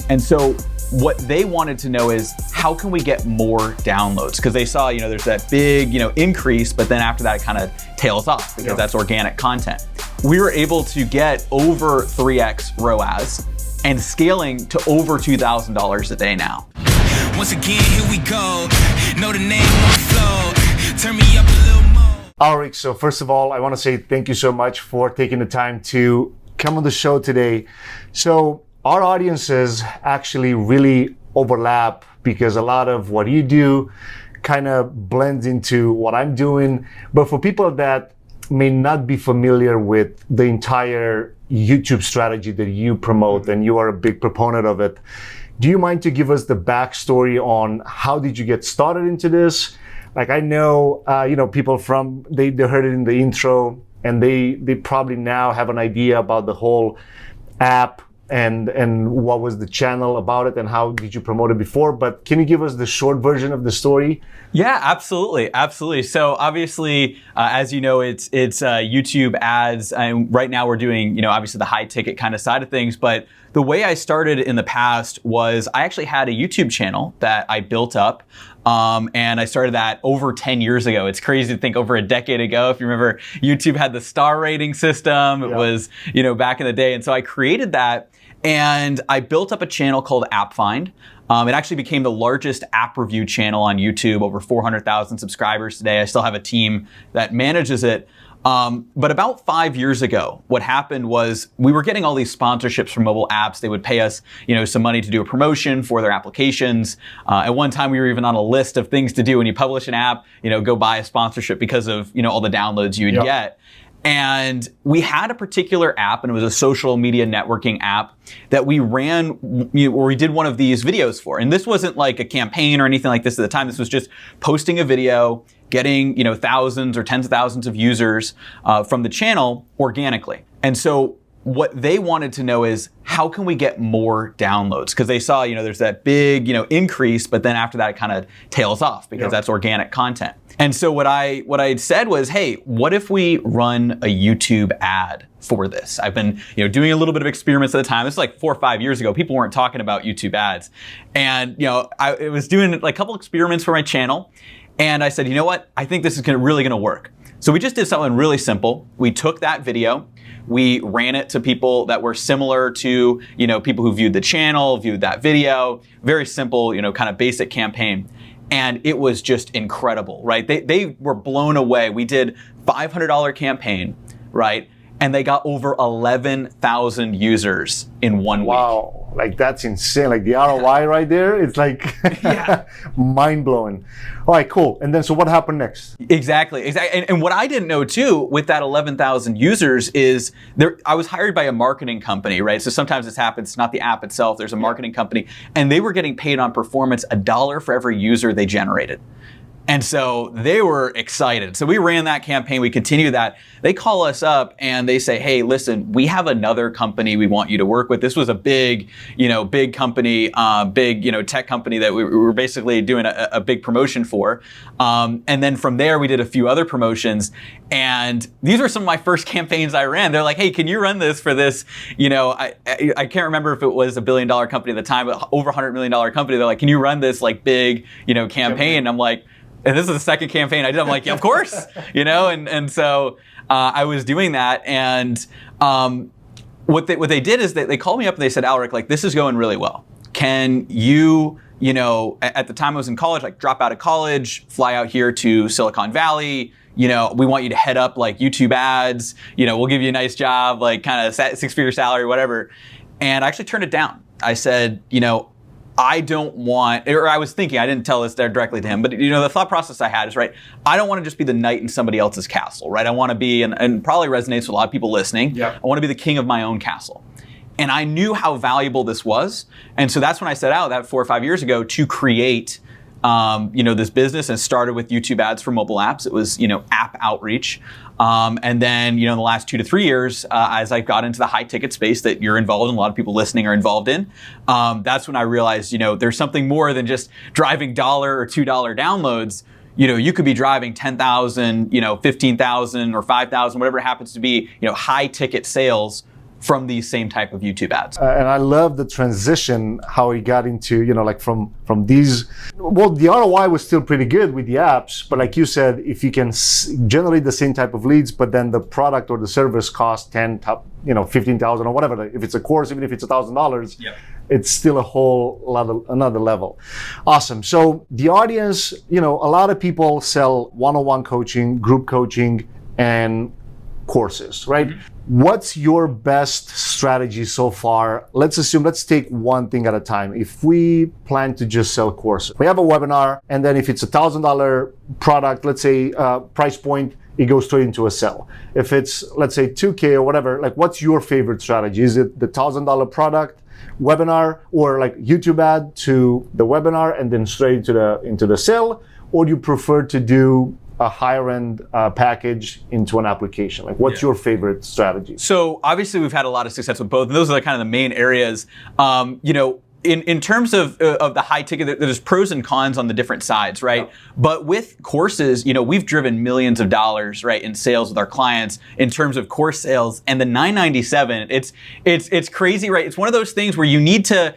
And so what they wanted to know is, how can we get more downloads? Because they saw, there's that big, increase, but then after that, it kind of tails off because that's organic content. We were able to get over 3x ROAS and scaling to over $2,000 a day now. Once again, here we go. Know the name on the flow. Turn me up a little more. Aleric, so first of all, I want to say thank you so much for taking the time to come on the show today. So our audiences actually really overlap because a lot of what you do kind of blends into what I'm doing. But for people that may not be familiar with the entire YouTube strategy that you promote, and you are a big proponent of it, do you mind to give us the backstory on how did you get started into this? Like, I know, people they heard it in the intro, and they probably now have an idea about the whole app and what was the channel about it and how did you promote it before. But can you give us the short version of the story? Yeah, absolutely. So obviously, as you know, it's YouTube ads, and right now we're doing, obviously the high ticket kind of side of things. But the way I started in the past was I actually had a YouTube channel that I built up. And I started that over 10 years ago. It's crazy to think over a decade ago. If you remember, YouTube had the star rating system. It was, back in the day. And so I created that, and I built up a channel called App Find. It actually became the largest app review channel on YouTube, over 400,000 subscribers today. I still have a team that manages it. But about 5 years ago, what happened was we were getting all these sponsorships from mobile apps. They would pay us, some money to do a promotion for their applications. At one time, we were even on a list of things to do when you publish an app, go buy a sponsorship because of, all the downloads you would get. And we had a particular app, and it was a social media networking app that we ran, or we did one of these videos for. And this wasn't like a campaign or anything like this at the time. This was just posting a video, getting, thousands or tens of thousands of users from the channel organically. And so what they wanted to know is, how can we get more downloads? Because they saw, there's that big, increase, but then after that, it kind of tails off because that's organic content. And so what I had said was, hey, what if we run a YouTube ad for this? I've been, doing a little bit of experiments at the time. This is like 4 or 5 years ago. People weren't talking about YouTube ads. And, I was doing like a couple experiments for my channel. And I said, you know what? I think this is really going to work. So we just did something really simple. We took that video, we ran it to people that were similar to, people who viewed the channel, viewed that video. Very simple, kind of basic campaign. And it was just incredible, right? They were blown away. We did $500 campaign, right? And they got over 11,000 users in 1 week. Wow, like that's insane. Like the ROI right there, it's like mind blowing. All right, cool. And then, so what happened next? Exactly. And what I didn't know too, with that 11,000 users is I was hired by a marketing company, right? So sometimes this happens, it's not the app itself, there's a marketing company, and they were getting paid on performance $1 for every user they generated. And so they were excited. So we ran that campaign, we continued that. They call us up and they say, hey, listen, we have another company we want you to work with. This was a big, big company, big, tech company that we were basically doing a big promotion for. And then from there, we did a few other promotions. And these were some of my first campaigns I ran. They're like, hey, can you run this for this? I can't remember if it was $1 billion company at the time, but over $100 million company. They're like, can you run this like big, campaign? And I'm like, and this is the second campaign I did. I'm like, yeah, of course, and so I was doing that. And what they did is they called me up and they said, Aleric, like, this is going really well. Can you, at the time I was in college, like drop out of college, fly out here to Silicon Valley. We want you to head up like YouTube ads. We'll give you a nice job, like kind of 6-figure salary, whatever. And I actually turned it down. I said, I don't want, or I was thinking, I didn't tell this there directly to him, but the thought process I had is, right, I don't want to just be the knight in somebody else's castle, right? I want to be, and probably resonates with a lot of people listening, I want to be the king of my own castle. And I knew how valuable this was. And so that's when I set out that 4 or 5 years ago to create this business, and started with YouTube ads for mobile apps. It was, app outreach. And then, in the last 2 to 3 years, as I got into the high ticket space that you're involved in, a lot of people listening are involved in, that's when I realized, there's something more than just driving $1 or $2 downloads. You could be driving 10,000, 15,000 or 5,000, whatever it happens to be, high ticket sales from these same type of YouTube ads. And I love the transition, how he got into, like from these, well, the ROI was still pretty good with the apps, but like you said, if you can generate the same type of leads, but then the product or the service costs 10, 15,000 or whatever, if it's a course, even if it's $1,000, it's still a whole lot of another level. Awesome. So the audience, a lot of people sell one-on-one coaching, group coaching, and courses, right? What's your best strategy so far? Let's take one thing at a time. If we plan to just sell courses, we have a webinar, and then if it's $1,000 product, let's say price point, it goes straight into a sell. If it's, let's say $2,000 or whatever, like what's your favorite strategy? Is it the $1,000 product, webinar, or like YouTube ad to the webinar and then straight into the sell? Or do you prefer to do a higher end package into an application? Like what's your favorite strategy? So obviously we've had a lot of success with both, and those are kind of the main areas. In terms of the high ticket, there's pros and cons on the different sides, right? Yeah. But with courses, we've driven millions of dollars, right, in sales with our clients in terms of course sales. And the $997, it's crazy, right? It's one of those things where you need to,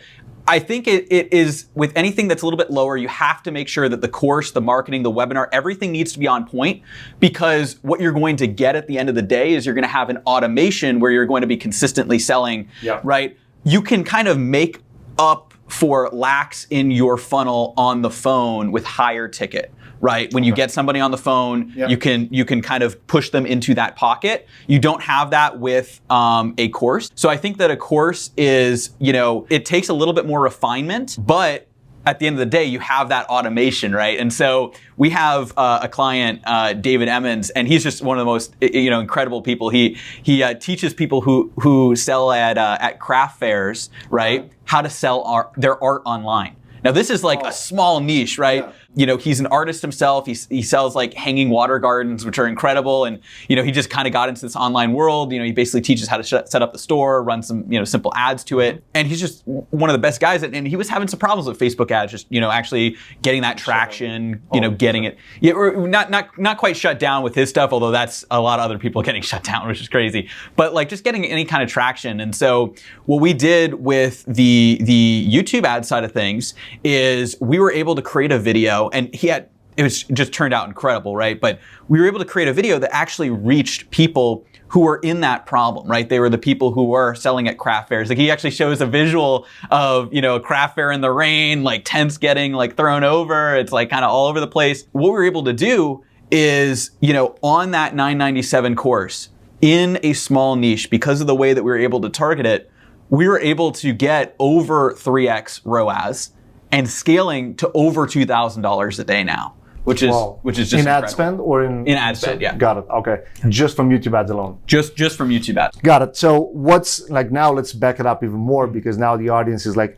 I think it is with anything that's a little bit lower, you have to make sure that the course, the marketing, the webinar, everything needs to be on point, because what you're going to get at the end of the day is you're going to have an automation where you're going to be consistently selling, right? You can kind of make up for lacks in your funnel on the phone with higher ticket, right? When you get somebody on the phone, you can kind of push them into that pocket. You don't have that with a course. So I think that a course is, it takes a little bit more refinement, but at the end of the day, you have that automation, right? And so we have a client, David Emmons, and he's just one of the most incredible people. He teaches people who sell at craft fairs, right, how to sell their art online. Now this is like a small niche, right? He's an artist himself. He sells like hanging water gardens, which are incredible. And, he just kind of got into this online world. He basically teaches how to set up the store, run some, simple ads to it. And he's just one of the best guys. And he was having some problems with Facebook ads, just, actually getting that traction, getting it. Yeah, or not quite shut down with his stuff, although that's a lot of other people getting shut down, which is crazy. But like just getting any kind of traction. And so what we did with the YouTube ad side of things is we were able to create a video, and it just turned out incredible, right? But we were able to create a video that actually reached people who were in that problem, right? They were the people who were selling at craft fairs. Like he actually shows a visual of, a craft fair in the rain, like tents getting like thrown over. It's like kind of all over the place. What we were able to do is, on that $997 course in a small niche, because of the way that we were able to target it, we were able to get over 3x ROAS and scaling to over $2,000 a day now, which is just in incredible. Ad spend or in ad spend, yeah. Got it. Okay, just from YouTube ads alone. Just from YouTube ads. Got it. So what's like now? Let's back it up even more, because now the audience is like,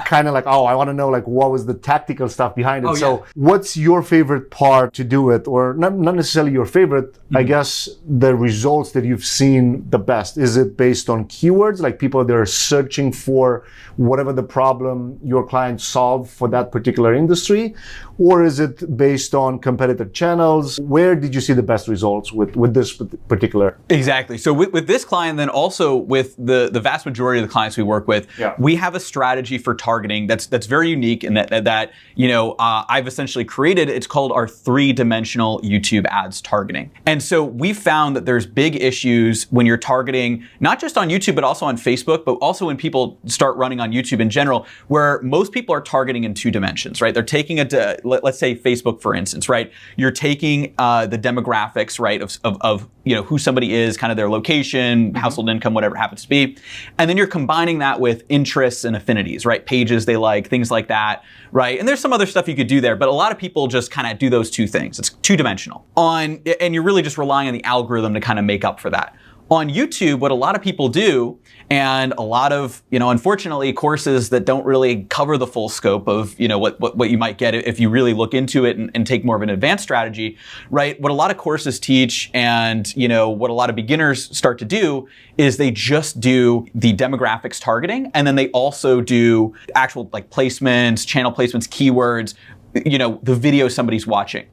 kind of like, oh, I want to know like what was the tactical stuff behind it. So what's your favorite part to do it, or not necessarily your favorite? I guess the results that you've seen the best. Is it based on keywords, like people that are searching for whatever the problem your client solved for that particular industry, or is it based on competitive channels? Where did you see the best results with this particular? Exactly. So with this client, then also with the vast majority of the clients we work with, we have a strategy for targeting that's very unique, and that I've essentially created. It's called our 3-dimensional YouTube ads targeting. And so we found that there's big issues when you're targeting, not just on YouTube, but also on Facebook, but also when people start running on YouTube in general, where most people are targeting in 2 dimensions, right? They're taking let's say Facebook, for instance, right? You're taking the demographics, right, of who somebody is, kind of their location, household income, whatever it happens to be. And then you're combining that with interests and affinities, right? Pages they like, things like that, right? And there's some other stuff you could do there, but a lot of people just kind of do those 2 things. It's 2-dimensional. And you're really just relying on the algorithm to kind of make up for that. On YouTube, what a lot of people do, and a lot of, unfortunately, courses that don't really cover the full scope of, what you might get if you really look into it and take more of an advanced strategy, right? What a lot of courses teach, and, what a lot of beginners start to do, is they just do the demographics targeting, and then they also do actual like placements, channel placements, keywords, the video somebody's watching.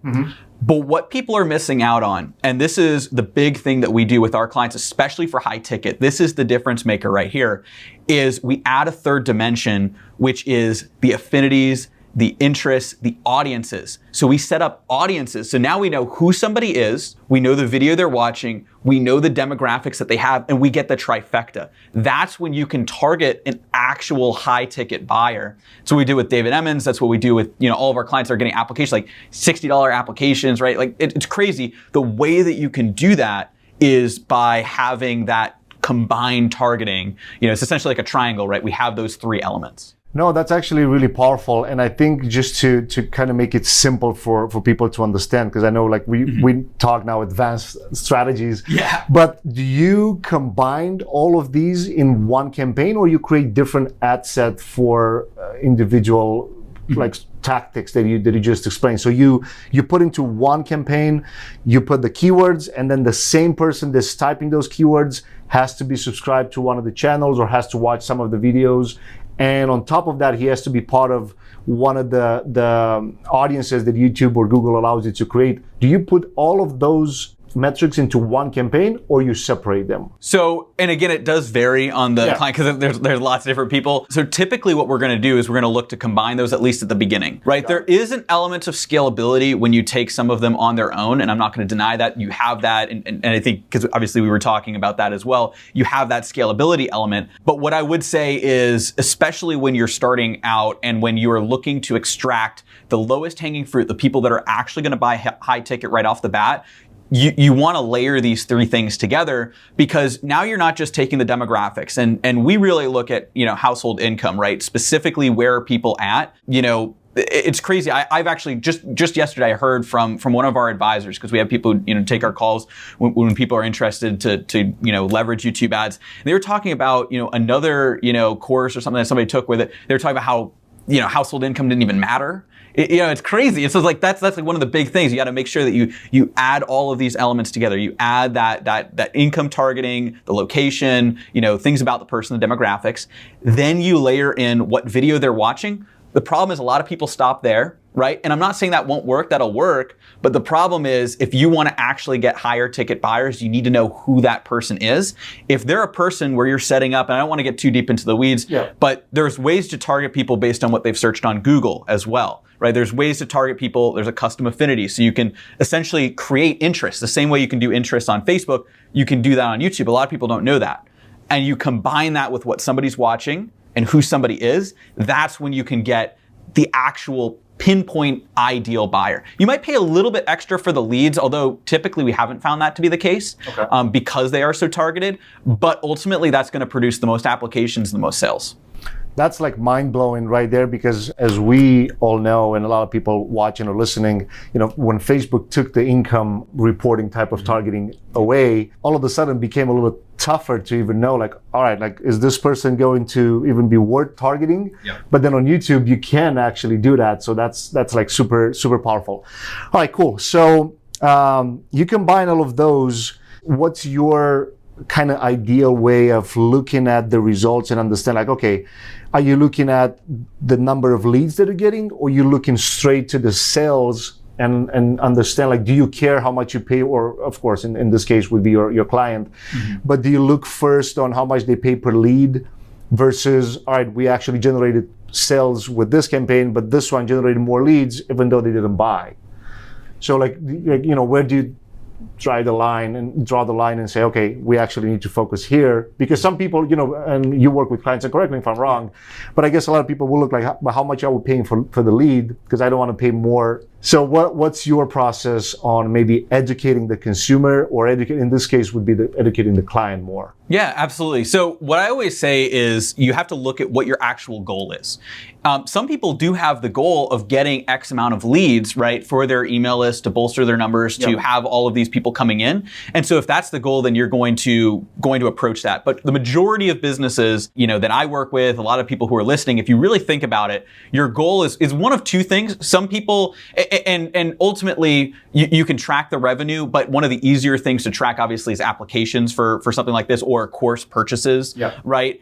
But what people are missing out on, and this is the big thing that we do with our clients, especially for high ticket, this is the difference maker right here, is we add a third dimension, which is the affinities, the interests, the audiences. So we set up audiences. So now we know who somebody is, we know the video they're watching, we know the demographics that they have, and we get the trifecta. That's when you can target an actual high ticket buyer. So we do with David Emmons, that's what we do with, all of our clients are getting applications, like $60 applications, right? Like it's crazy. The way that you can do that is by having that combined targeting. It's essentially like a triangle, right? We have those three elements. No, that's actually really powerful. And I think just to kind of make it simple for people to understand, because I know like we talk now advanced strategies. Yeah. But do you combine all of these in one campaign, or you create different ad set for individual like tactics that you just explained? So you put into one campaign, you put the keywords, and then the same person that's typing those keywords has to be subscribed to one of the channels or has to watch some of the videos. And on top of that, he has to be part of one of the audiences that YouTube or Google allows you to create. Do you put all of those metrics into one campaign, or you separate them? So, and again, it does vary on the client, because there's lots of different people. So typically what we're going to do is we're going to look to combine those at least at the beginning, right? There is an element of scalability when you take some of them on their own, and I'm not going to deny that. You have that, and I think, because obviously we were talking about that as well, you have that scalability element. But what I would say is, especially when you're starting out and when you are looking to extract the lowest hanging fruit, the people that are actually going to buy high ticket right off the bat, you want to layer these three things together, because now you're not just taking the demographics, and we really look at household income, right? Specifically, where are people at? It's crazy. I've actually just yesterday I heard from one of our advisors, because we have people take our calls when people are interested to leverage YouTube ads. And they were talking about another course or something that somebody took with it. They were talking about how household income didn't even matter. It's crazy. It's like that's like one of the big things. You got to make sure that you add all of these elements together. You add that income targeting, the location, things about the person, the demographics. Then you layer in what video they're watching. The problem is a lot of people stop there, right? And I'm not saying that won't work, that'll work. But the problem is, if you want to actually get higher ticket buyers, you need to know who that person is. If they're a person where you're setting up, and I don't want to get too deep into the weeds, but there's ways to target people based on what they've searched on Google as well, right? There's ways to target people. There's a custom affinity. So you can essentially create interest. The same way you can do interest on Facebook, you can do that on YouTube. A lot of people don't know that. And you combine that with what somebody's watching and who somebody is, that's when you can get the actual pinpoint ideal buyer. You might pay a little bit extra for the leads, although typically we haven't found that to be the case, because they are so targeted, but ultimately that's going to produce the most applications and the most sales. That's like mind-blowing right there, because as we all know, and a lot of people watching or listening, when Facebook took the income reporting type of targeting away, all of a sudden it became a little tougher to even know, like, all right, like, is this person going to even be worth targeting? But then on YouTube, you can actually do that. So that's like super, super powerful. All right, cool. So you combine all of those. What's your kind of ideal way of looking at the results and understand, like, okay, are you looking at the number of leads that you're getting, or you looking straight to the sales and understand, like, do you care how much you pay? Or of course, in this case would be your client, but do you look first on how much they pay per lead versus, all right, we actually generated sales with this campaign, but this one generated more leads even though they didn't buy? So like where do you draw the line and say, okay, we actually need to focus here? Because some people, and you work with clients, and correct me if I'm wrong, but I guess a lot of people will look like, how much are we paying for the lead? Because I don't want to pay more. So what's your process on maybe educating the consumer, or in this case would be educating the client more? Yeah, absolutely. So what I always say is you have to look at what your actual goal is. Some people do have the goal of getting X amount of leads, right, for their email list, to bolster their numbers, to have all of these people coming in. And so if that's the goal, then you're going to approach that. But the majority of businesses, that I work with, a lot of people who are listening, if you really think about it, your goal is one of two things. Some people, and ultimately you can track the revenue, but one of the easier things to track obviously is applications for something like this, or course purchases, right?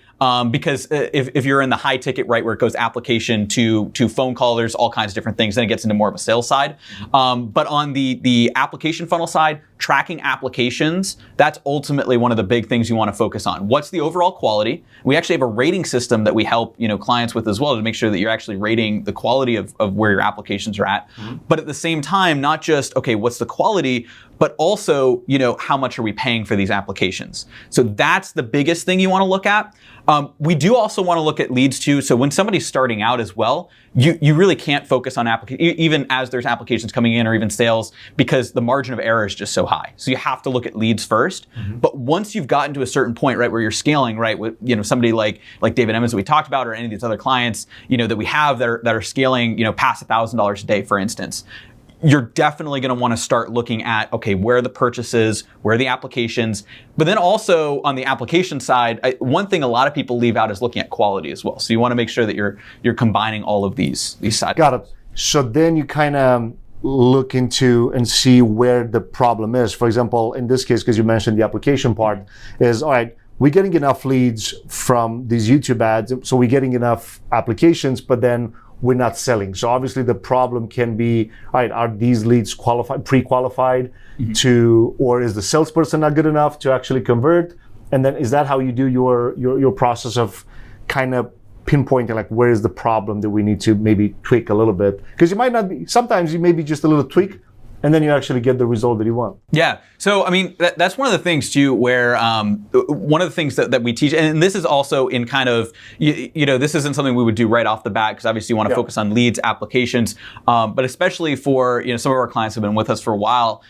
because if you're in the high ticket, right, where it goes application to phone call, there's all kinds of different things. Then it gets into more of a sales side. But on the application funnel side, tracking applications, that's ultimately one of the big things you want to focus on. What's the overall quality? We actually have a rating system that we help clients with as well to make sure that you're actually rating the quality of where your applications are at. But at the same time, not just, okay, what's the quality, but also, how much are we paying for these applications? So that's the biggest thing you want to look at. We do also want to look at leads too. So when somebody's starting out as well, you really can't focus on even as there's applications coming in or even sales, because the margin of error is just so high. So you have to look at leads first. But once you've gotten to a certain point, right, where you're scaling, right, with somebody like David Emmons that we talked about, or any of these other clients, that we have that are scaling, past $1,000 a day, for instance, you're definitely going to want to start looking at, okay, where are the purchases, where are the applications, but then also on the application side, one thing a lot of people leave out is looking at quality as well. So you want to make sure that you're combining all of these sides. Got it. So then you kind of look into and see where the problem is. For example, in this case, because you mentioned the application part, is, all right, we're getting enough leads from these YouTube ads, so we're getting enough applications, but then we're not selling. So obviously the problem can be, all right, are these leads pre-qualified or is the salesperson not good enough to actually convert? And then is that how you do your process of kind of pinpointing, like, where is the problem that we need to maybe tweak a little bit? Because you might not be, sometimes you may be just a little tweak, and then you actually get the result that you want. Yeah. So, I mean, that's one of the things too, where one of the things that we teach, and this is also in kind of, this isn't something we would do right off the bat, because obviously you want to focus on leads, applications, but especially for, some of our clients who have been with us for a while,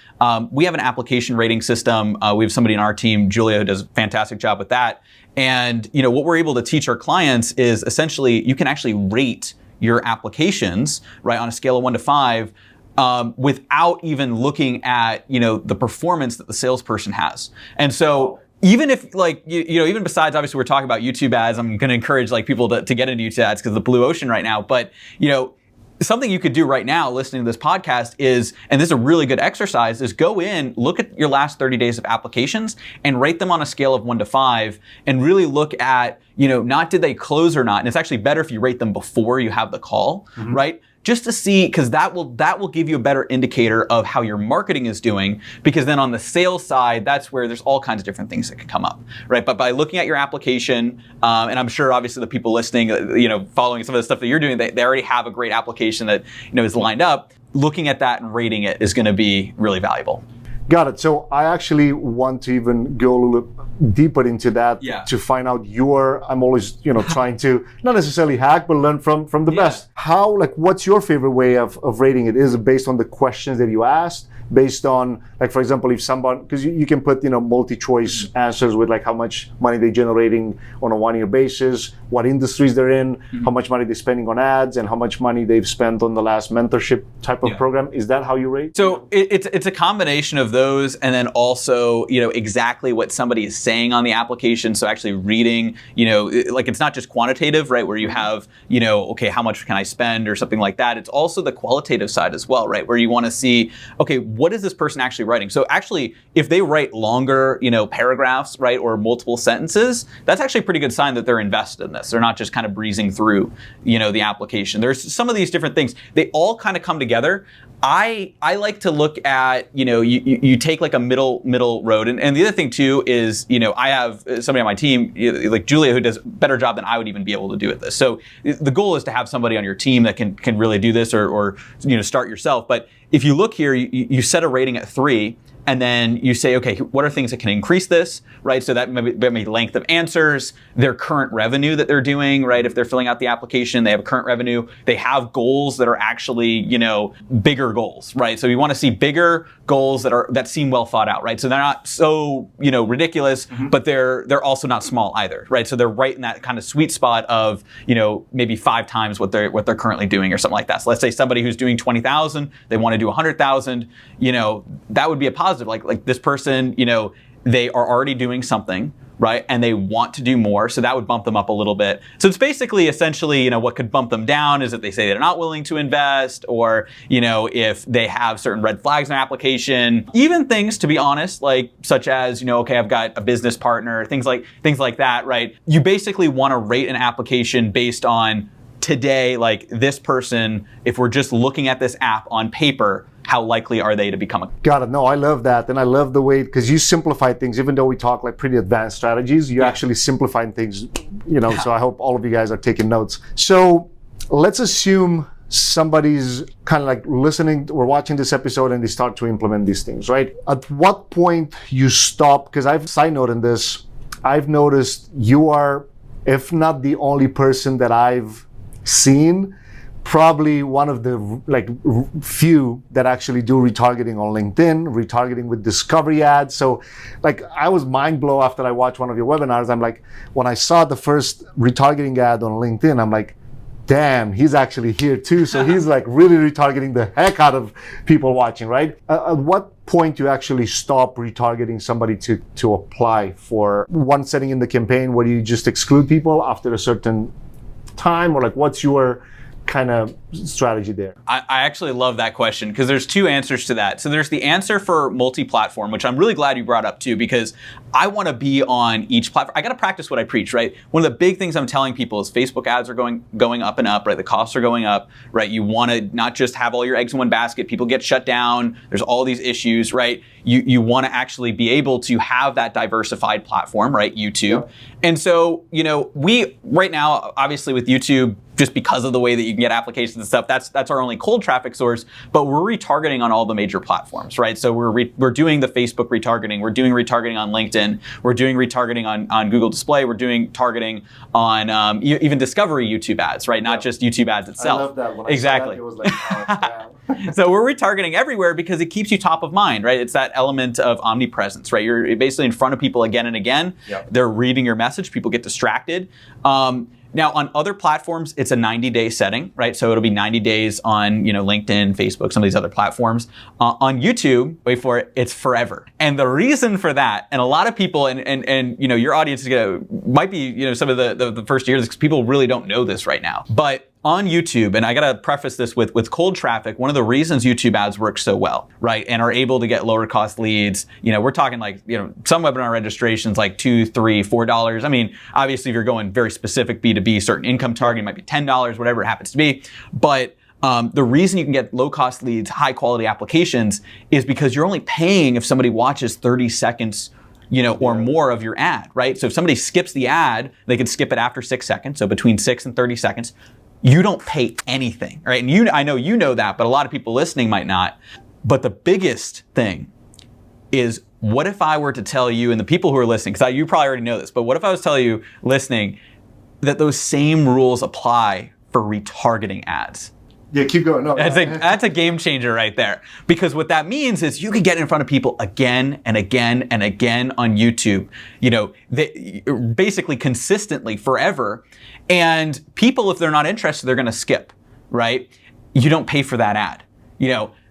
we have an application rating system. We have somebody in our team, Julia, who does a fantastic job with that. And, what we're able to teach our clients is essentially you can actually rate your applications, right, on a scale of 1 to 5, without even looking at, the performance that the salesperson has. And so even if, like, even besides, obviously we're talking about YouTube ads, I'm going to encourage people to get into YouTube ads because of the blue ocean right now. But, something you could do right now listening to this podcast is, and this is a really good exercise, is go in, look at your last 30 days of applications and rate them on a scale of 1 to 5 and really look at, not did they close or not. And it's actually better if you rate them before you have the call, right? Just to see, because that will give you a better indicator of how your marketing is doing, because then on the sales side, that's where there's all kinds of different things that can come up, right? But by looking at your application, and I'm sure obviously the people listening, following some of the stuff that you're doing, they already have a great application that, is lined up. Looking at that and rating it is going to be really valuable. Got it. So I actually want to even go a little deeper into that to find out I'm always, trying to not necessarily hack, but learn from the best. How, what's your favorite way of rating it? Is it based on the questions that you asked? Based on, for example, if someone, because you can put, multi-choice answers with how much money they're generating on a 1-year basis, what industries they're in, how much money they're spending on ads, and how much money they've spent on the last mentorship type of program. Is that how you rate? So it's a combination of those, and then also, exactly what somebody is saying on the application. So actually reading, it's not just quantitative, right? Where you have, okay, how much can I spend or something like that. It's also the qualitative side as well, right? Where you want to see, okay, what is this person actually writing? So actually, if they write longer, paragraphs, right, or multiple sentences, that's actually a pretty good sign that they're invested in this. They're not just kind of breezing through, the application. There's some of these different things. They all kind of come together. I like to look at, you take a middle road. And the other thing too is, I have somebody on my team, like Julia, who does a better job than I would even be able to do at this. So the goal is to have somebody on your team that can really do this or start yourself. But if you look here, you set a rating at 3. And then you say, okay, what are things that can increase this, right? So that may be length of answers, their current revenue that they're doing, right? If they're filling out the application, they have a current revenue. They have goals that are actually, bigger goals, right? So you want to see bigger goals that seem well thought out, right? So they're not so, ridiculous, but they're also not small either, right? So they're right in that kind of sweet spot of, maybe 5 times what they're currently doing or something like that. So let's say somebody who's doing 20,000, they want to do 100,000, that would be a positive. Like this person, they are already doing something right? And they want to do more, so that would bump them up a little bit. So it's basically essentially, what could bump them down is if they say they're not willing to invest, or, if they have certain red flags in their application. Even things, to be honest, like such as, okay, I've got a business partner, things like that, right? You basically want to rate an application based on today, like this person, if we're just looking at this app on paper, how likely are they to become a... Got it. No, I love that. And I love the way, because you simplify things, even though we talk like pretty advanced strategies, you actually simplifying things, so I hope all of you guys are taking notes. So let's assume somebody's kind of like listening or watching this episode and they start to implement these things, right? At what point you stop? Because I've side note in this, I've noticed you are, if not the only person that I've seen, probably one of the few that actually do retargeting on LinkedIn, retargeting with discovery ads. So I was mind blown after I watched one of your webinars. I'm like, when I saw the first retargeting ad on LinkedIn, I'm like, damn, he's actually here too. So he's really retargeting the heck out of people watching, right? At what point you actually stop retargeting somebody to apply for one setting in the campaign? Where you just exclude people after a certain time, or what's your kind of strategy there? I actually love that question, because there's two answers to that. So there's the answer for multi-platform, which I'm really glad you brought up too, because I want to be on each platform. I got to practice what I preach, right? One of the big things I'm telling people is Facebook ads are going up and up, right? The costs are going up, right? You want to not just have all your eggs in one basket. People get shut down. There's all these issues, right? You want to actually be able to have that diversified platform, right? YouTube. Yeah. And so, we right now, obviously with YouTube, just because of the way that you can get applications and stuff, that's our only cold traffic source, but we're retargeting on all the major platforms, right? So we're doing the Facebook retargeting, we're doing retargeting on LinkedIn, we're doing retargeting on Google Display, we're doing targeting on even discovery YouTube ads, right? Not just YouTube ads itself. I love that. When exactly. I saw that, it was like, oh, So we're retargeting everywhere because it keeps you top of mind, right? It's that element of omnipresence, right? You're basically in front of people again and again. Yep. They're reading your message, people get distracted. Now, on other platforms, it's a 90-day setting, right? So it'll be 90 days on, LinkedIn, Facebook, some of these other platforms. On YouTube, wait for it, it's forever. And the reason for that, and a lot of people, and your audience is might be, some of the first years, because people really don't know this right now. But on YouTube, and I gotta preface this with cold traffic, one of the reasons YouTube ads work so well, right, and are able to get lower cost leads, we're talking some webinar registrations like $2, $3, $4. I mean, obviously if you're going very specific B2B, certain income target, it might be $10, whatever it happens to be. But the reason you can get low cost leads, high quality applications is because you're only paying if somebody watches 30 seconds or more of your ad, right? So if somebody skips the ad, they can skip it after 6 seconds. So between 6 and 30 seconds. You don't pay anything, right? And I know you know that, but a lot of people listening might not. But the biggest thing is, what if I were to tell you, and the people who are listening, because you probably already know this, but what if I was telling you listening that those same rules apply for retargeting ads? Yeah, keep going. No, that's a game changer right there. Because what that means is you can get in front of people again and again and again on YouTube, basically consistently forever. And people, if they're not interested, they're going to skip, right? You don't pay for that ad.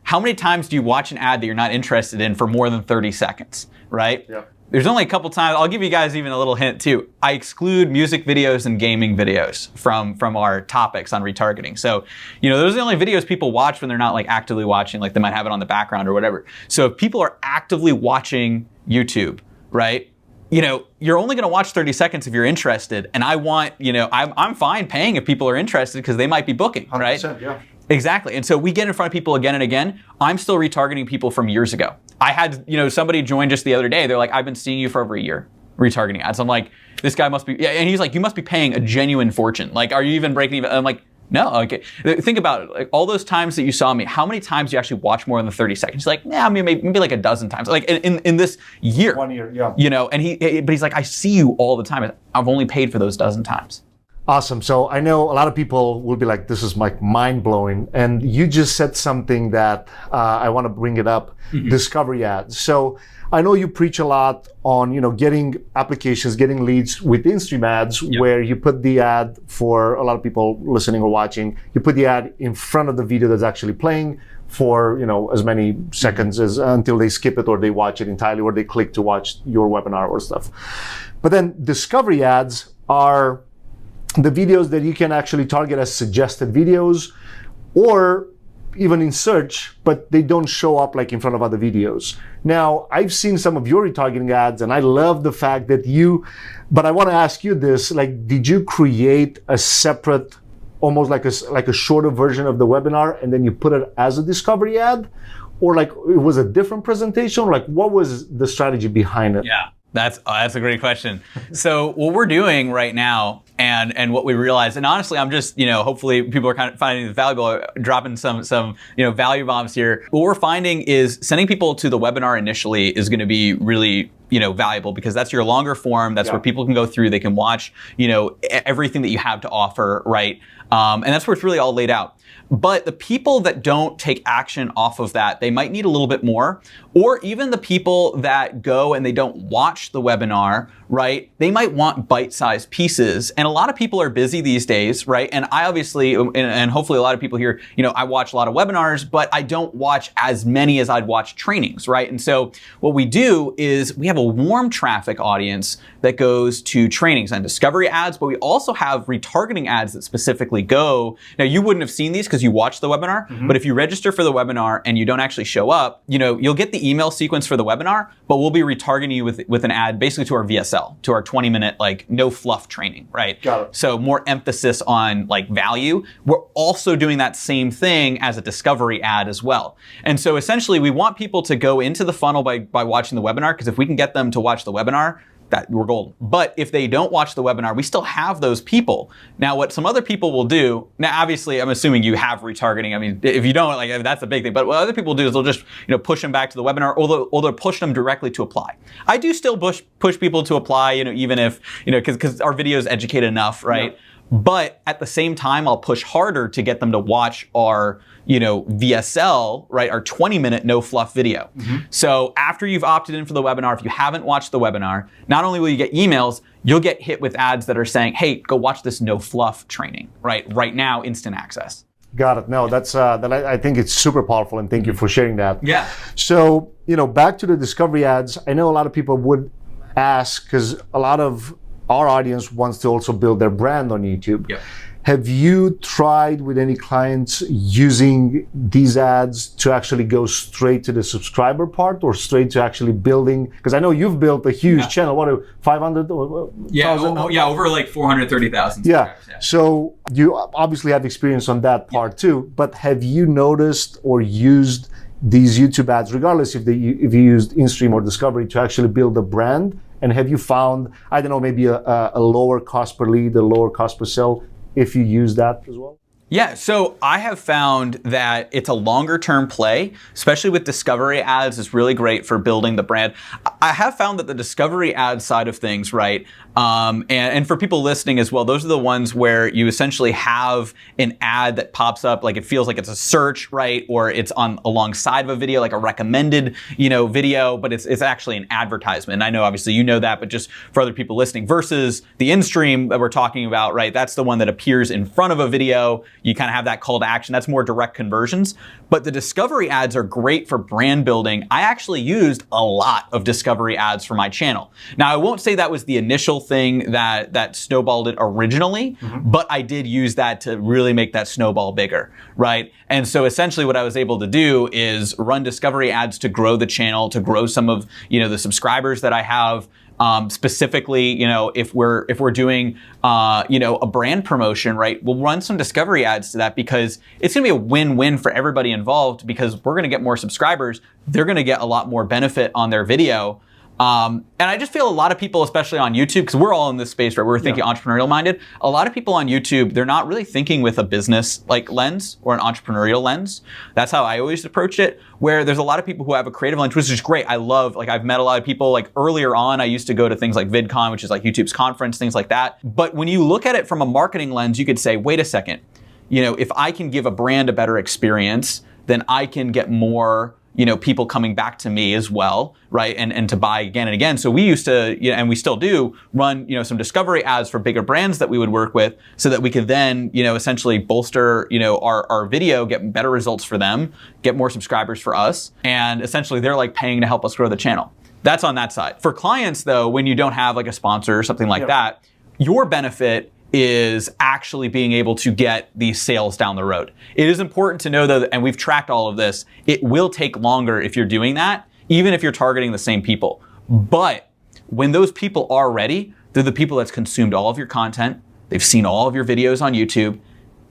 How many times do you watch an ad that you're not interested in for more than 30 seconds, right? Yeah. There's only a couple times. I'll give you guys even a little hint too. I exclude music videos and gaming videos from our topics on retargeting. So, those are the only videos people watch when they're not actively watching, they might have it on the background or whatever. So if people are actively watching YouTube, right? You're only going to watch 30 seconds if you're interested. And I want, I'm fine paying if people are interested because they might be booking, right? 100%, yeah. Exactly. And so we get in front of people again and again. I'm still retargeting people from years ago. I had, somebody join just the other day. They're like, I've been seeing you for over a year retargeting ads. I'm like, this guy must be, yeah. And he's like, you must be paying a genuine fortune. Are you even breaking even? I'm like, no, okay. Think about it. All those times that you saw me, how many times do you actually watch more than 30 seconds? He's like, yeah, maybe a dozen times. In this year. 1 year, yeah. And but he's like, I see you all the time. I've only paid for those dozen times. Awesome. So I know a lot of people will be like, this is mind blowing. And you just said something that I want to bring it up, discovery ads. So I know you preach a lot on, getting applications, getting leads with InStream Ads, where you put the ad, for a lot of people listening or watching, you put the ad in front of the video that's actually playing for, as many seconds as until they skip it or they watch it entirely or they click to watch your webinar or stuff. But then discovery ads are the videos that you can actually target as suggested videos or even in search, but they don't show up like in front of other videos. Now, I've seen some of your retargeting ads and I love the fact that but I want to ask you this, like, did you create a separate, almost like a shorter version of the webinar and then you put it as a discovery ad? Or like it was a different presentation? Like what was the strategy behind it? Yeah. That's a great question. So what we're doing right now, and what we realize, and honestly, I'm just, hopefully people are kind of finding it valuable, dropping some value bombs here. What we're finding is sending people to the webinar initially is going to be really valuable because that's your longer form. That's where people can go through. They can watch, everything that you have to offer, right? And that's where it's really all laid out. But the people that don't take action off of that, they might need a little bit more. Or even the people that go and they don't watch the webinar, right? They might want bite-sized pieces. And a lot of people are busy these days, right? And I obviously, and hopefully a lot of people here, I watch a lot of webinars, but I don't watch as many as I'd watch trainings, right? And so what we do is we have a warm traffic audience that goes to trainings and discovery ads, but we also have retargeting ads that specifically go. Now you wouldn't have seen these because you watched the webinar, but if you register for the webinar and you don't actually show up, you'll get the email sequence for the webinar, but we'll be retargeting you with an ad basically to our VSL, to our 20-minute like no fluff training, right? Got it. So more emphasis on like value. We're also doing that same thing as a discovery ad as well. And so essentially we want people to go into the funnel by watching the webinar, because if we can get them to watch the webinar, that we're golden. But if they don't watch the webinar, we still have those people. Now, what some other people will do, now obviously I'm assuming you have retargeting. I mean, if you don't, like that's a big thing. But what other people do is they'll just push them back to the webinar, or they'll push them directly to apply. I do still push people to apply, even if because our videos educate enough, right? Yeah. But at the same time, I'll push harder to get them to watch our VSL, right? Our 20-minute no fluff video. So after you've opted in for the webinar, if you haven't watched the webinar, not only will you get emails, you'll get hit with ads that are saying, hey, go watch this no fluff training, right? Right now, instant access. Got it. No, that's I think it's super powerful, and thank you for sharing that. Yeah. So, back to the discovery ads, I know a lot of people would ask, because a lot of our audience wants to also build their brand on YouTube. Yep. Have you tried with any clients using these ads to actually go straight to the subscriber part, or straight to actually building? Because I know you've built a huge channel. What, 500 or 1,000? Over like 430,000. Yeah. So you obviously have experience on that part too. But have you noticed or used these YouTube ads, regardless if you used InStream or Discovery, to actually build a brand? And have you found, I don't know, maybe a lower cost per lead, a lower cost per sale, if you use that as well? Yeah, so I have found that it's a longer term play, especially with discovery ads. Is really great for building the brand. I have found that the discovery ad side of things, right, and for people listening as well, those are the ones where you essentially have an ad that pops up, like it feels like it's a search, right, or it's on alongside of a video, like a recommended, video, but it's actually an advertisement. And I know obviously you know that, but just for other people listening, versus the InStream that we're talking about, right, that's the one that appears in front of a video. You kind of have that call to action. That's more direct conversions. But the discovery ads are great for brand building. I actually used a lot of discovery ads for my channel. Now, I won't say that was the initial thing that snowballed it originally, but I did use that to really make that snowball bigger, right? And so essentially what I was able to do is run discovery ads to grow the channel, to grow some of, the subscribers that I have. Specifically, if we're doing, a brand promotion, right, we'll run some discovery ads to that, because it's going to be a win-win for everybody involved, because we're going to get more subscribers. They're going to get a lot more benefit on their video. And I just feel a lot of people, especially on YouTube, because we're all in this space, right? We're thinking entrepreneurial minded. A lot of people on YouTube, they're not really thinking with a business like lens or an entrepreneurial lens. That's how I always approach it, where there's a lot of people who have a creative lens, which is great. I love, I've met a lot of people, like earlier on, I used to go to things like VidCon, which is like YouTube's conference, things like that. But when you look at it from a marketing lens, you could say, wait a second, if I can give a brand a better experience, then I can get more people coming back to me as well, right? And to buy again and again. So we used to, and we still do, run, some discovery ads for bigger brands that we would work with, so that we could then, essentially bolster, our video, get better results for them, get more subscribers for us. And essentially they're like paying to help us grow the channel. That's on that side. For clients though, when you don't have like a sponsor or something like that, your benefit is actually being able to get these sales down the road. It is important to know though, and we've tracked all of this, it will take longer if you're doing that, even if you're targeting the same people. But when those people are ready, they're the people that's consumed all of your content, they've seen all of your videos on YouTube,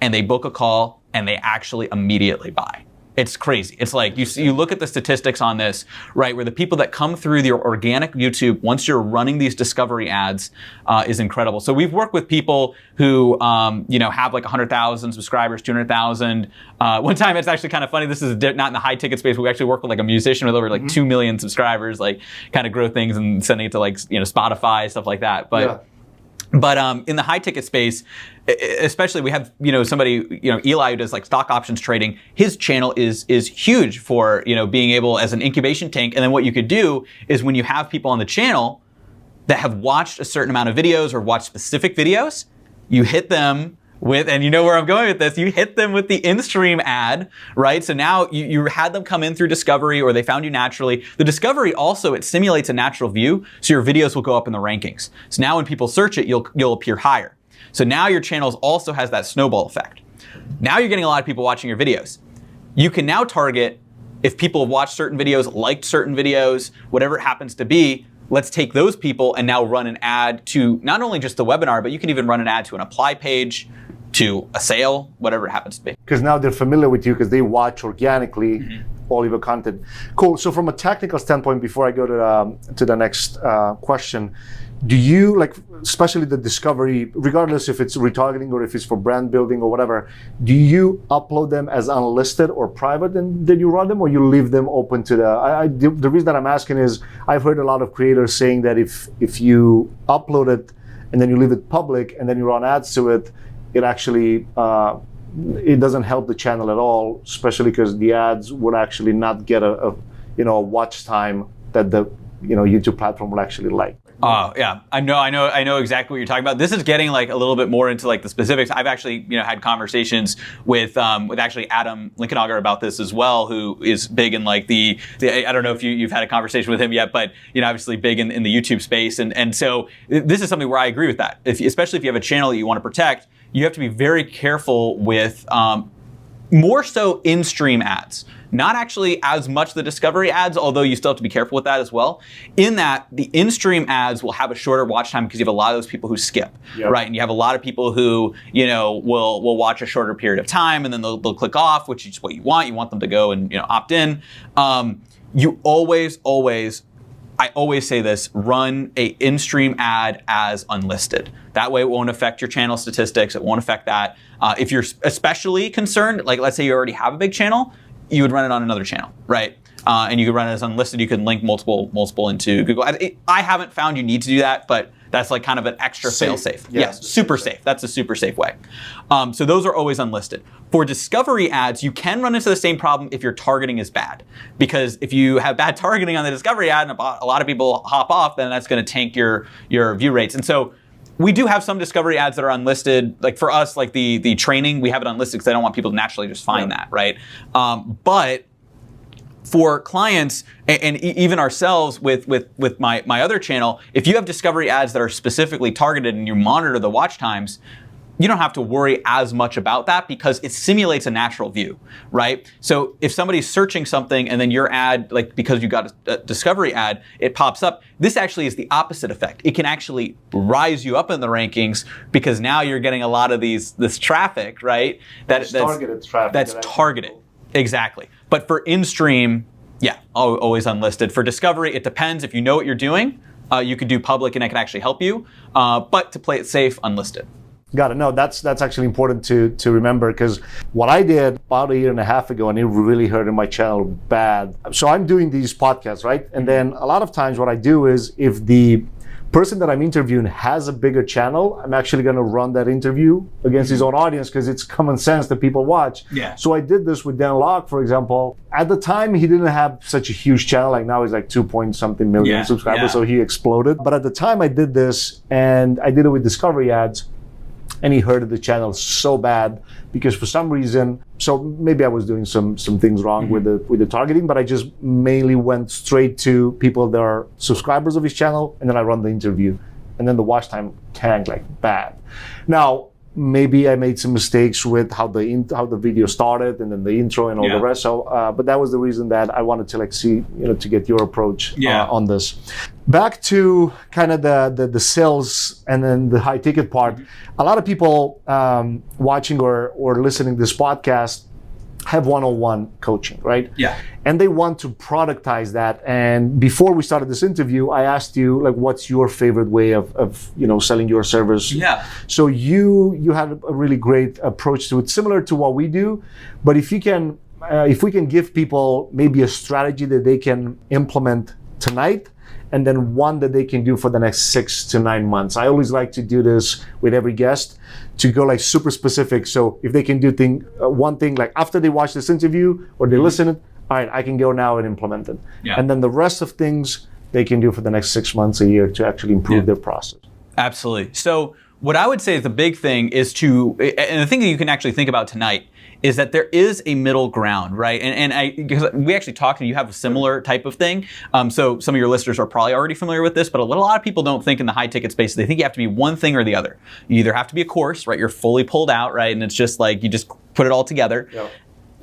and they book a call and they actually immediately buy. It's crazy. It's like you look at the statistics on this, right, where the people that come through the organic YouTube, once you're running these discovery ads, is incredible. So we've worked with people who, have like 100,000 subscribers, 200,000. One time, it's actually kind of funny. This is not in the high ticket space, but we actually work with like a musician with over like 2 million subscribers, like kind of grow things and sending it to like, Spotify, stuff like that. But in the high ticket space, especially we have, somebody, Eli who does like stock options trading, his channel is huge for, being able as an incubation tank. And then what you could do is when you have people on the channel that have watched a certain amount of videos or watched specific videos, you hit them with, and you know where I'm going with this, you hit them with the InStream ad, right? So now you had them come in through discovery or they found you naturally. The discovery also, it simulates a natural view, so your videos will go up in the rankings. So now when people search it, you'll appear higher. So now your channel also has that snowball effect. Now you're getting a lot of people watching your videos. You can now target, if people have watched certain videos, liked certain videos, whatever it happens to be, let's take those people and now run an ad to not only just the webinar, but you can even run an ad to an apply page, to a sale, whatever it happens to be. Because now they're familiar with you because they watch organically all of your content. Cool. So from a technical standpoint, before I go to the next question, do you, like, especially the discovery, regardless if it's retargeting or if it's for brand building or whatever, do you upload them as unlisted or private and then you run them, or you leave them open to the reason that I'm asking is I've heard a lot of creators saying that if you upload it and then you leave it public and then you run ads to it, it actually, it doesn't help the channel at all, especially because the ads would actually not get a watch time that the YouTube platform will actually like. Oh yeah, I know exactly what you're talking about. This is getting like a little bit more into like the specifics. I've actually had conversations with actually Adam Linkenauger about this as well, who is big in like the I don't know if you've had a conversation with him yet, but obviously big in the YouTube space, and so this is something where I agree with that. Especially if you have a channel that you want to protect, you have to be very careful with more so InStream ads. Not actually as much the discovery ads, although you still have to be careful with that as well. In that, the InStream ads will have a shorter watch time because you have a lot of those people who skip, right? And you have a lot of people who, will watch a shorter period of time and then they'll click off, which is what you want. You want them to go and, opt in. You always, I always say this, run a InStream ad as unlisted. That way it won't affect your channel statistics. It won't affect that. If you're especially concerned, like let's say you already have a big channel, you would run it on another channel, right? And you could run it as unlisted. You can link multiple into Google. I haven't found you need to do that, but that's like kind of an extra fail-safe. Yes, super safe. That's a super safe way. So those are always unlisted. For discovery ads, you can run into the same problem if your targeting is bad. Because if you have bad targeting on the discovery ad and a lot of people hop off, then that's going to tank your view rates. And so we do have some discovery ads that are unlisted. Like for us, like the training, we have it unlisted because I don't want people to naturally just find that, right? But for clients and even ourselves with my other channel, if you have discovery ads that are specifically targeted and you monitor the watch times, you don't have to worry as much about that because it simulates a natural view, right? So if somebody's searching something and then your ad, like because you got a discovery ad, it pops up. This actually is the opposite effect. It can actually rise you up in the rankings because now you're getting a lot of this traffic, right? That's targeted traffic. That's targeted, exactly. But for InStream, yeah, always unlisted. For discovery, it depends. If you know what you're doing, you could do public and it can actually help you. But to play it safe, unlisted. Got it. No, that's actually important to remember because what I did about a year and a half ago, and it really hurted my channel bad. So I'm doing these podcasts, right? And then a lot of times what I do is if the person that I'm interviewing has a bigger channel, I'm actually going to run that interview against his own audience because it's common sense that people watch. Yeah. So I did this with Dan Locke, for example. At the time, he didn't have such a huge channel. Like now he's like 2-point-something million subscribers, so he exploded. But at the time I did this, and I did it with discovery ads. and he hurted the channel so bad because for some reason, so maybe I was doing some things wrong with the targeting, but I just mainly went straight to people that are subscribers of his channel, and then I run the interview, and then the watch time tanked like bad. Now, maybe I made some mistakes with how the video started and then the intro and all the rest. So, but that was the reason that I wanted to like see, to get your approach on this. Back to kind of the sales and then the high ticket part. A lot of people watching or listening to this podcast have one-on-one coaching, right? Yeah. And they want to productize that. And before we started this interview, I asked you, like, what's your favorite way of selling your service? Yeah. So you had a really great approach to it, similar to what we do. But if we can give people maybe a strategy that they can implement tonight, and then one that they can do for the next 6 to 9 months. I always like to do this with every guest to go like super specific. So if they can do one thing like after they watch this interview or they listen it, all right, I can go now and implement it. Yeah. And then the rest of things they can do for the next 6 months, a year to actually improve their process. Absolutely. So what I would say is the big thing is and the thing that you can actually think about tonight is that there is a middle ground, right? Because we actually talked and you have a similar type of thing. So some of your listeners are probably already familiar with this, but a lot of people don't think in the high ticket space, they think you have to be one thing or the other. You either have to be a course, right? You're fully pulled out, right? And it's just like, you just put it all together. Yep.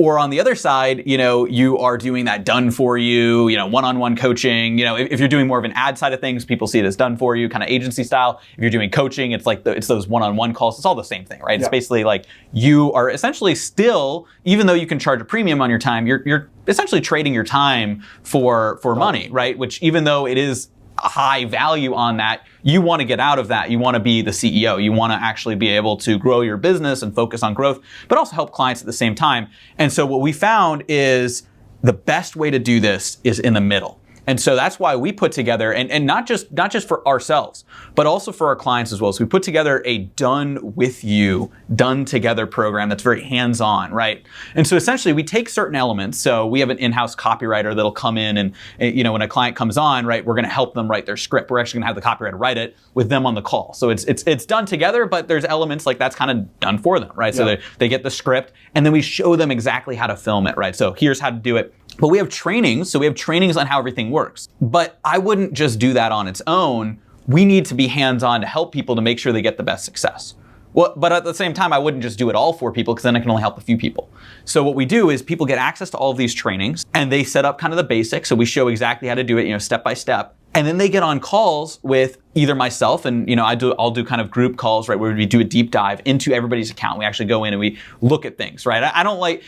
Or on the other side, you are doing that done for you, one-on-one coaching. If you're doing more of an ad side of things, people see it as done for you, kind of agency style. If you're doing coaching, it's like it's those one-on-one calls. It's all the same thing, right? Yeah. It's basically like you are essentially still, even though you can charge a premium on your time, you're essentially trading your time for money, right? Which even though it is a high value on that, you want to get out of that. You want to be the CEO. You want to actually be able to grow your business and focus on growth, but also help clients at the same time. And so what we found is the best way to do this is in the middle. And so that's why we put together, and not just for ourselves, but also for our clients as well. So we put together a done with you, done together program that's very hands-on, right? And so essentially we take certain elements. So we have an in-house copywriter that'll come in and, when a client comes on, right, we're going to help them write their script. We're actually going to have the copywriter write it with them on the call. So it's done together, but there's elements like that's kind of done for them, right? So they get the script and then we show them exactly how to film it, right? So here's how to do it. But we have trainings, so we have trainings on how everything works. But I wouldn't just do that on its own. We need to be hands-on to help people to make sure they get the best success. Well, but at the same time, I wouldn't just do it all for people because then I can only help a few people. So what we do is people get access to all of these trainings and they set up kind of the basics. So we show exactly how to do it, step by step. And then they get on calls with either myself and, I'll do kind of group calls, right, where we do a deep dive into everybody's account. We actually go in and we look at things, right? I don't like,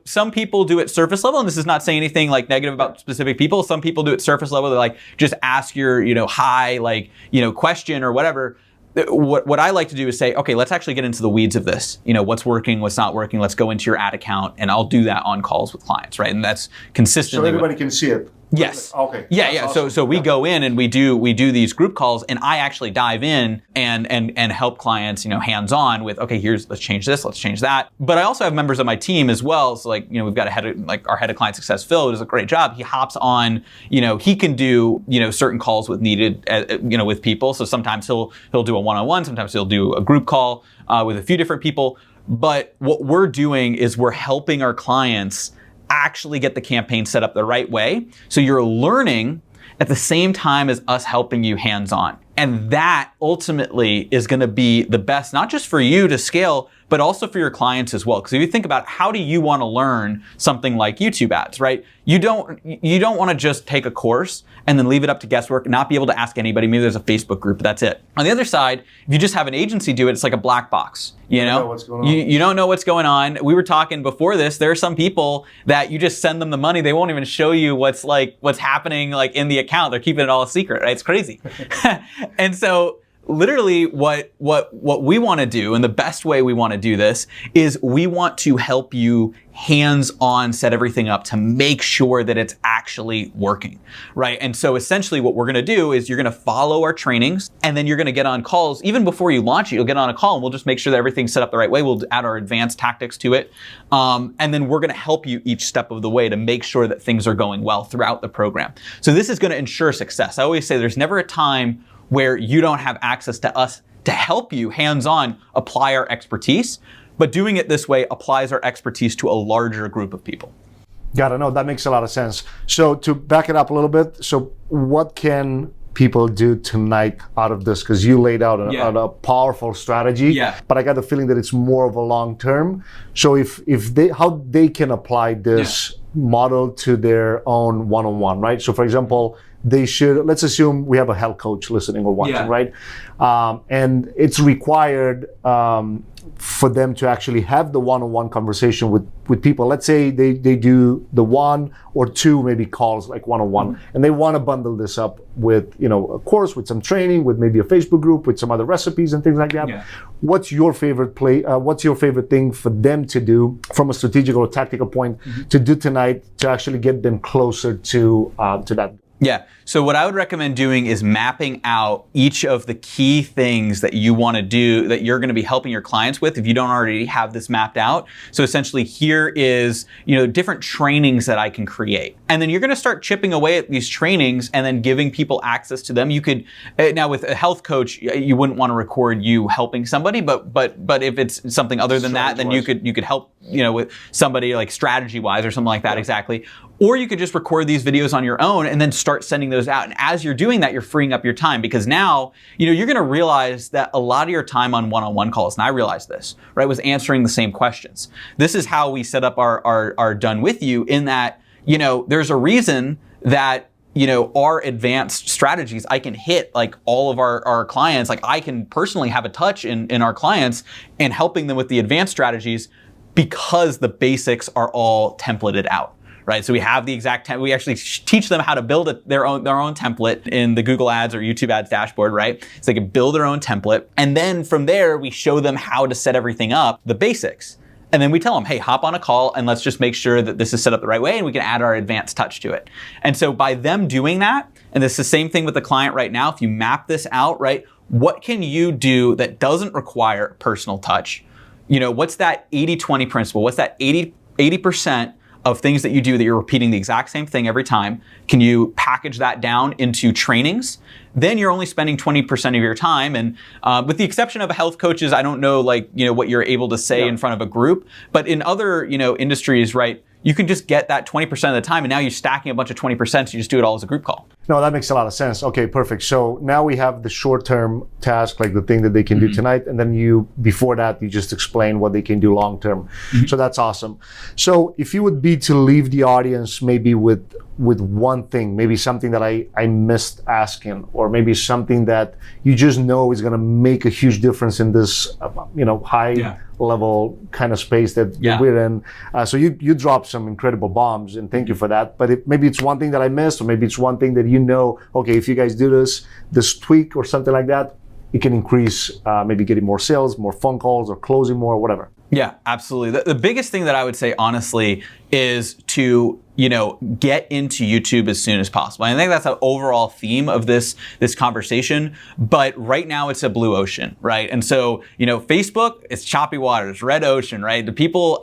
some people do it surface level, and this is not saying anything like negative about specific people. Some people do it surface level. They're like, just ask your, high, question or whatever. What I like to do is say, okay, let's actually get into the weeds of this. What's working, what's not working. Let's go into your ad account, and I'll do that on calls with clients, right? And that's consistently. So everybody can see it. Yes. Okay. Yeah. Awesome. So we go in and we do these group calls, and I actually dive in and help clients, hands-on with, okay, let's change this, let's change that. But I also have members of my team as well. So we've got our head of client success, Phil, who does a great job. He hops on, he can do, certain calls with needed, with people. So sometimes he'll do a one-on-one, sometimes he'll do a group call with a few different people. But what we're doing is we're helping our clients actually get the campaign set up the right way. So you're learning at the same time as us helping you hands-on. And that ultimately is going to be the best, not just for you to scale, but also for your clients as well. Because if you think about how do you want to learn something like YouTube ads, right? You don't want to just take a course and then leave it up to guesswork, not be able to ask anybody. Maybe there's a Facebook group, but that's it. On the other side, if you just have an agency do it, it's like a black box. You don't know what's going on. You don't know what's going on. We were talking before this. There are some people that you just send them the money. They won't even show you what's happening in the account. They're keeping it all a secret, right? It's crazy. And so literally what we want to do, and the best way we want to do this, is we want to help you hands-on set everything up to make sure that it's actually working, right? And so essentially what we're going to do is you're going to follow our trainings, and then you're going to get on calls. Even before you launch it, you'll get on a call and we'll just make sure that everything's set up the right way. We'll add our advanced tactics to it. And then we're going to help you each step of the way to make sure that things are going well throughout the program. So this is going to ensure success. I always say there's never a time where you don't have access to us to help you hands-on apply our expertise. But doing it this way applies our expertise to a larger group of people. Got to know. That makes a lot of sense. So to back it up a little bit, so what can people do tonight out of this? Because you laid out a powerful strategy, but I got the feeling that it's more of a long term. So if they, how they can apply this model to their own one-on-one, right? So for example, they should, let's assume we have a health coach listening or watching, right? And it's required for them to actually have the one-on-one conversation with people. Let's say they do the 1 or 2 maybe calls, like one-on-one, and they want to bundle this up with, you know, a course, with some training, with maybe a Facebook group, with some other recipes and things like that. What's your favorite what's your favorite thing for them to do from a strategic or tactical point to do tonight to actually get them closer to that? Yeah, so what I would recommend doing is mapping out each of the key things that you want to do, that you're going to be helping your clients with if you don't already have this mapped out. So essentially here is, you know, different trainings that I can create. And then you're going to start chipping away at these trainings and then giving people access to them. You could, now with a health coach, you wouldn't want to record you helping somebody, but if it's something other than that, then you could help, you know, with somebody like strategy wise or something like that, exactly. Or you could just record these videos on your own and then start sending those out. And as you're doing that, you're freeing up your time, because now, you know, you're going to realize that a lot of your time on one-on-one calls, and I realized this, right, was answering the same questions. This is how we set up our done with you, in that, you know, there's a reason that, you know, our advanced strategies, I can hit like all of our clients. Like I can personally have a touch in our clients and helping them with the advanced strategies, because the basics are all templated out. Right, so we have the exact we actually teach them how to build their own template in the Google Ads or YouTube Ads dashboard, right? So they can build their own template, and then from there we show them how to set everything up, the basics, and then we tell them, hey, hop on a call and let's just make sure that this is set up the right way, and we can add our advanced touch to it. And so by them doing that, and it's the same thing with the client right now, if you map this out, right, what can you do that doesn't require personal touch? You know, what's that 80-20 principle? What's that 80% of things that you do that you're repeating the exact same thing every time? Can you package that down into trainings? Then you're only spending 20% of your time. And with the exception of health coaches, I don't know, like, you know, what you're able to say in front of a group, but in other, you know, industries, right, you can just get that 20% of the time, and now you're stacking a bunch of 20%, so you just do it all as a group call. No, that makes a lot of sense. Okay, perfect. So now we have the short-term task, like the thing that they can do tonight, and then before that, you just explain what they can do long-term. So that's awesome. So if you would be to leave the audience maybe with one thing, maybe something that I missed asking, or maybe something that you just know is going to make a huge difference in this, you know, high level kind of space that we're in. So you dropped some incredible bombs, and thank you for that. But maybe it's one thing that I missed, or maybe it's one thing that you know, okay, if you guys do this tweak or something like that, it can increase maybe getting more sales, more phone calls, or closing more, or whatever. Yeah, absolutely. The biggest thing that I would say, honestly, is to, you know, get into YouTube as soon as possible. And I think that's an overall theme of this conversation. But right now it's a blue ocean, right? And so, you know, Facebook, it's choppy waters, red ocean, right?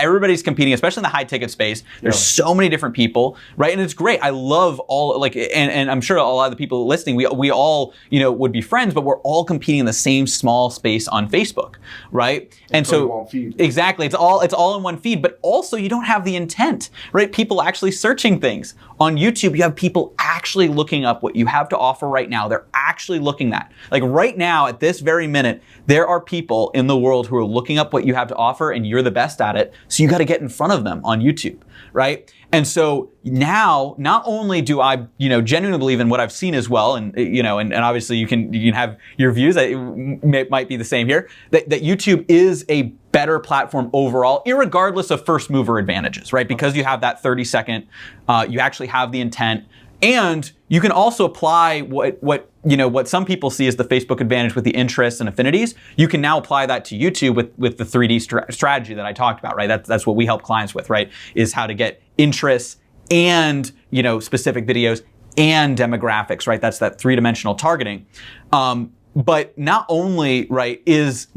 Everybody's competing, especially in the high ticket space. There's so many different people, right? And it's great. I love all, like, and I'm sure a lot of the people listening, we all, you know, would be friends, but we're all competing in the same small space on Facebook, right? And so exactly, it's all in one feed, but also you don't have the intent, right? People actually searching things. On YouTube, you have people actually looking up what you have to offer right now. They're actually looking that. Like right now, at this very minute, there are people in the world who are looking up what you have to offer, and you're the best at it. So you got to get in front of them on YouTube, right? And so now, not only do I, you know, genuinely believe in what I've seen as well, and you know, and obviously you can have your views that it might be the same here, that YouTube is a better platform overall, irregardless of first mover advantages, right? Because you have that 30-second, you actually have the intent, and you can also apply what some people see as the Facebook advantage with the interests and affinities. You can now apply that to YouTube with the 3D strategy that I talked about, right? That's what we help clients with, right? Is how to get interests and, you know, specific videos and demographics, right? That's that 3-dimensional targeting. But not only, right,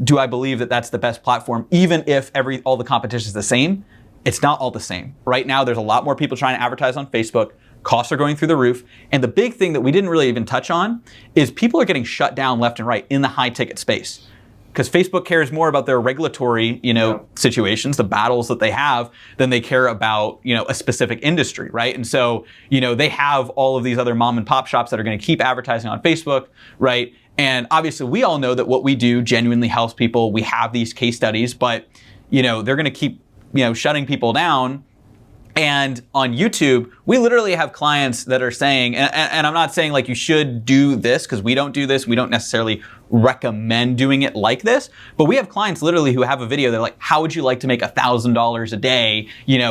do I believe that that's the best platform, even if all the competition is the same, it's not all the same. Right now, there's a lot more people trying to advertise on Facebook. Costs are going through the roof. And the big thing that we didn't really even touch on is people are getting shut down left and right in the high ticket space. because Facebook cares more about their regulatory, situations, the battles that they have, than they care about, a specific industry, right? And so, they have all of these other mom and pop shops that are going to keep advertising on Facebook, right? And obviously we all know that what we do genuinely helps people. We have these case studies, but, they're going to keep, shutting people down. And on YouTube, we literally have clients that are saying, and I'm not saying like you should do this, because we don't do this. We don't necessarily recommend doing it like this, but we have clients literally who have a video. They're like, how would you like to make $1,000 a day,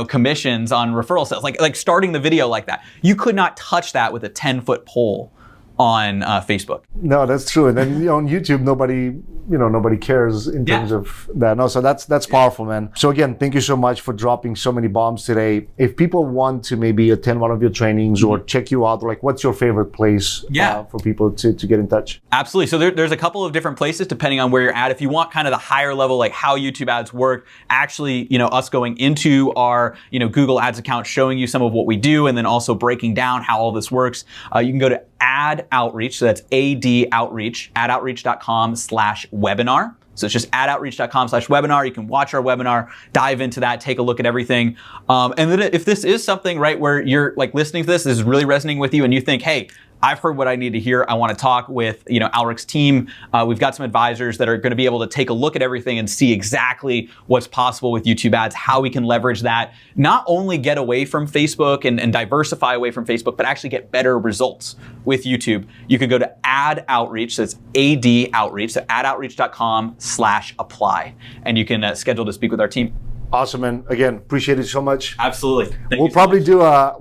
commissions on referral sales? Like starting the video like that. You could not touch that with a 10-foot pole on Facebook. No, that's true. And then on YouTube, nobody cares in terms of that. No, so that's powerful, man. So again, thank you so much for dropping so many bombs today. If people want to maybe attend one of your trainings or check you out, like what's your favorite place for people to get in touch? Absolutely. So there's a couple of different places depending on where you're at. If you want kind of the higher level, like how YouTube ads work, actually, us going into our, Google Ads account, showing you some of what we do, and then also breaking down how all this works, you can go to Ad Outreach. So that's AD Outreach, adoutreach.com/webinar. So it's just adoutreach.com/webinar. You can watch our webinar, dive into that, take a look at everything. And then if this is something, right, where you're like listening to this is really resonating with you and you think, hey, I've heard what I need to hear. I want to talk with, Aleric's team. We've got some advisors that are going to be able to take a look at everything and see exactly what's possible with YouTube ads, how we can leverage that, not only get away from Facebook and diversify away from Facebook, but actually get better results with YouTube. You can go to Ad Outreach. So it's AD Outreach. So adoutreach.com/apply. And you can schedule to speak with our team. Awesome, man. Again, appreciate it so much. Absolutely. We'll probably do a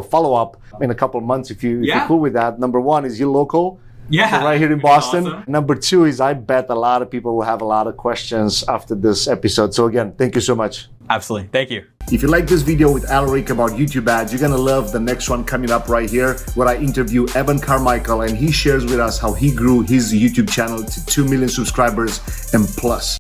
follow-up in a couple of months if you're cool with that. Number one is you're local. Yeah. So right here in Boston. Awesome. Number two is I bet a lot of people will have a lot of questions after this episode. So again, thank you so much. Absolutely. Thank you. If you like this video with Aleric about YouTube ads, you're gonna love the next one coming up right here, where I interview Evan Carmichael and he shares with us how he grew his YouTube channel to 2 million subscribers and plus.